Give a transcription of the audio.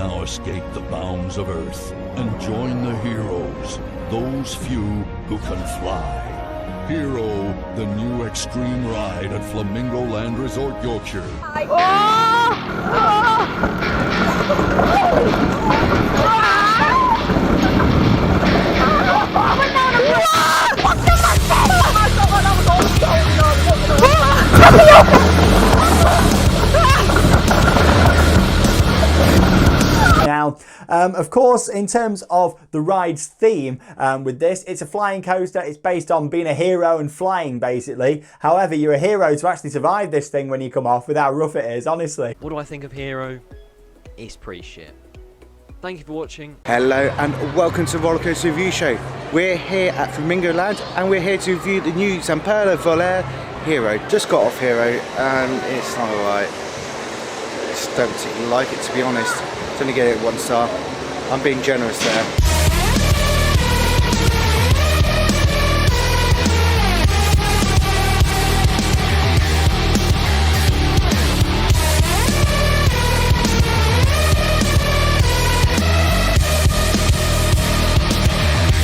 now escape the bounds of Earth and join the heroes, those few who can fly. Hero, the new extreme ride at Flamingo Land Resort, Yorkshire. Now, of course, in terms of the ride's theme with this, it's a flying coaster. It's based on being a hero and flying, basically. However, you're a hero to actually survive this thing when you come off with how rough it is, honestly. What do I think of Hero? It's pretty shit. Thank you for watching. Hello and welcome to Rollercoaster Review Show. We're here at Flamingo Land and we're here to review the new Zamperla Volair Hero. Just got off Hero and it's not alright. Just don't particularly like it, to be honest. It's only getting it 1 star. I'm being generous there.